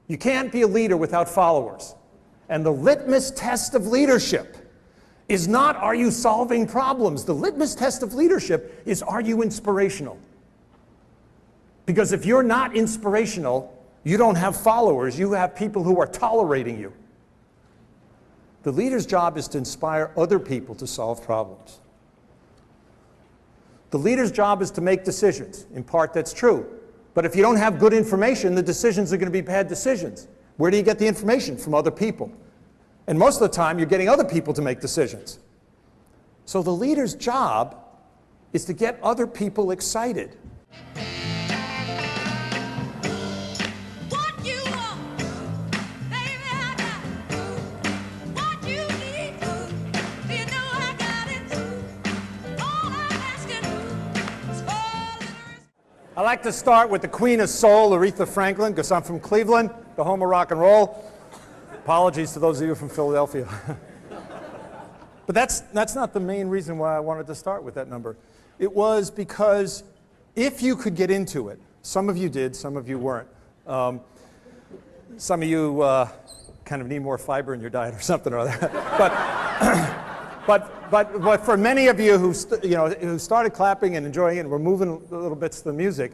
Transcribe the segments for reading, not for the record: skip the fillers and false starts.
You can't be a leader without followers. And the litmus test of leadership is not, are you solving problems? The litmus test of leadership is, are you inspirational? Because if you're not inspirational, you don't have followers. You have people who are tolerating you. The leader's job is to inspire other people to solve problems. The leader's job is to make decisions. In part, that's true. But if you don't have good information, the decisions are going to be bad decisions. Where do you get the information? From other people. And most of the time, you're getting other people to make decisions. So the leader's job is to get other people excited. I like to start with the Queen of Soul, Aretha Franklin, because I'm from Cleveland, the home of rock and roll. Apologies to those of you from Philadelphia. But that's not the main reason why I wanted to start with that number. It was because if you could get into it, some of you did, some of you weren't. Some of you kind of need more fiber in your diet or something or other. But for many of you who started clapping and enjoying it and were moving little bits to the music,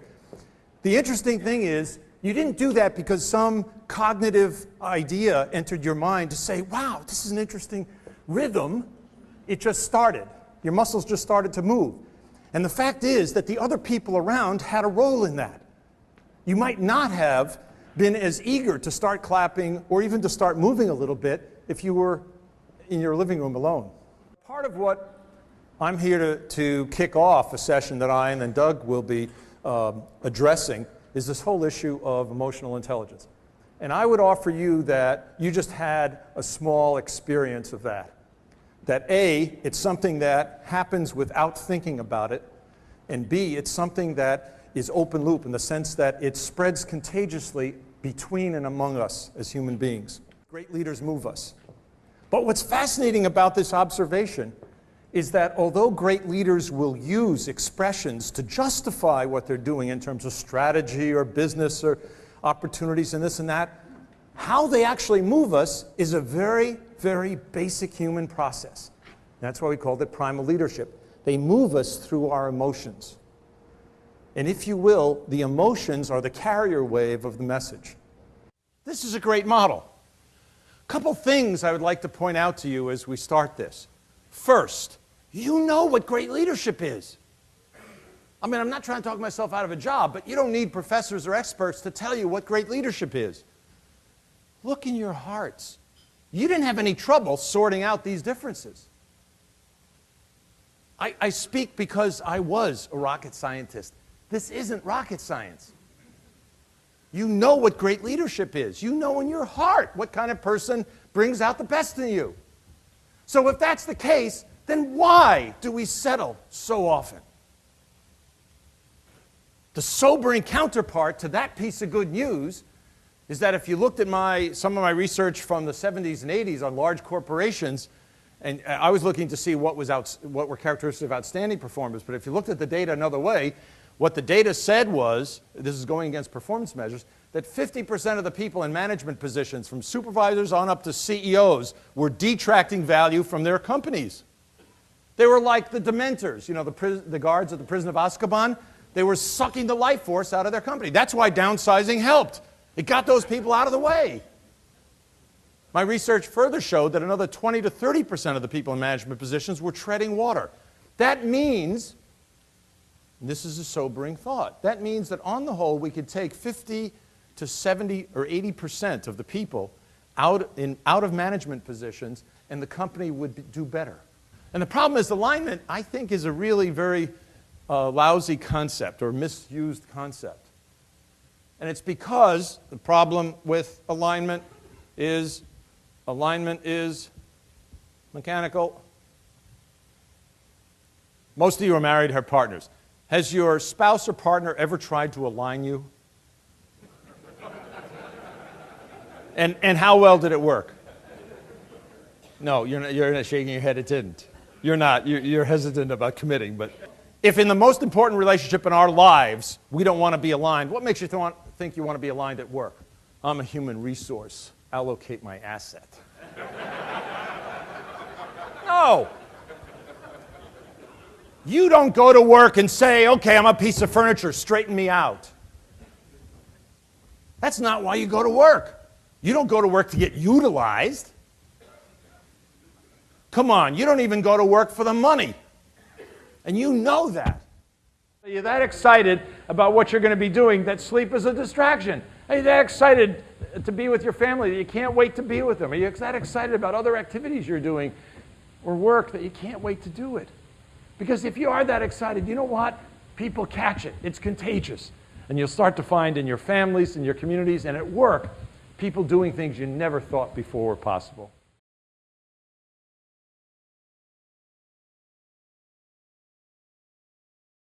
the interesting thing is you didn't do that because some cognitive idea entered your mind to say, wow, this is an interesting rhythm. It just started. Your muscles just started to move. And the fact is that the other people around had a role in that. You might not have been as eager to start clapping or even to start moving a little bit if you were in your living room alone. Part of what I'm here to kick off a session that I and then Doug will be addressing is this whole issue of emotional intelligence. And I would offer you that you just had a small experience of that. That A, it's something that happens without thinking about it, and B, it's something that is open loop in the sense that it spreads contagiously between and among us as human beings. Great leaders move us. But what's fascinating about this observation is that although great leaders will use expressions to justify what they're doing in terms of strategy or business or opportunities and this and that, how they actually move us is a very, very basic human process. That's why we called it primal leadership. They move us through our emotions. And if you will, the emotions are the carrier wave of the message. This is a great model. A couple things I would like to point out to you as we start this. First, you know what great leadership is. I mean, I'm not trying to talk myself out of a job, but you don't need professors or experts to tell you what great leadership is. Look in your hearts. You didn't have any trouble sorting out these differences. I speak because I was a rocket scientist. This isn't rocket science. You know what great leadership is. You know in your heart what kind of person brings out the best in you. So if that's the case, then why do we settle so often? The sobering counterpart to that piece of good news is that if you looked at some of my research from the 70s and 80s on large corporations, and I was looking to see what were characteristics of outstanding performers, but if you looked at the data another way, what the data said was, this is going against performance measures, that 50% of the people in management positions, from supervisors on up to CEOs, were detracting value from their companies. They were like the dementors, you know, the guards at the prison of Azkaban. They were sucking the life force out of their company. That's why downsizing helped. It got those people out of the way. My research further showed that another 20 to 30% of the people in management positions were treading water. That means, and this is a sobering thought, that means that on the whole we could take 50 to 70 or 80% of the people out of management positions and the company would do better. And the problem is alignment, I think, is a really very lousy concept or misused concept. And it's because the problem with alignment is mechanical. Most of you are married, have partners. Has your spouse or partner ever tried to align you? And how well did it work? No, you're not shaking your head, it didn't. You're not. You're hesitant about committing. But if in the most important relationship in our lives we don't want to be aligned, what makes you think you want to be aligned at work? I'm a human resource. Allocate my asset. No. You don't go to work and say, okay, I'm a piece of furniture, straighten me out. That's not why you go to work. You don't go to work to get utilized. Come on, you don't even go to work for the money. And you know that. You're that excited about what you're going to be doing that sleep is a distraction. Are you that excited to be with your family that you can't wait to be with them? Are you that excited about other activities you're doing or work that you can't wait to do it? Because if you are that excited, you know what? People catch it. It's contagious. And you'll start to find in your families, in your communities, and at work, people doing things you never thought before were possible.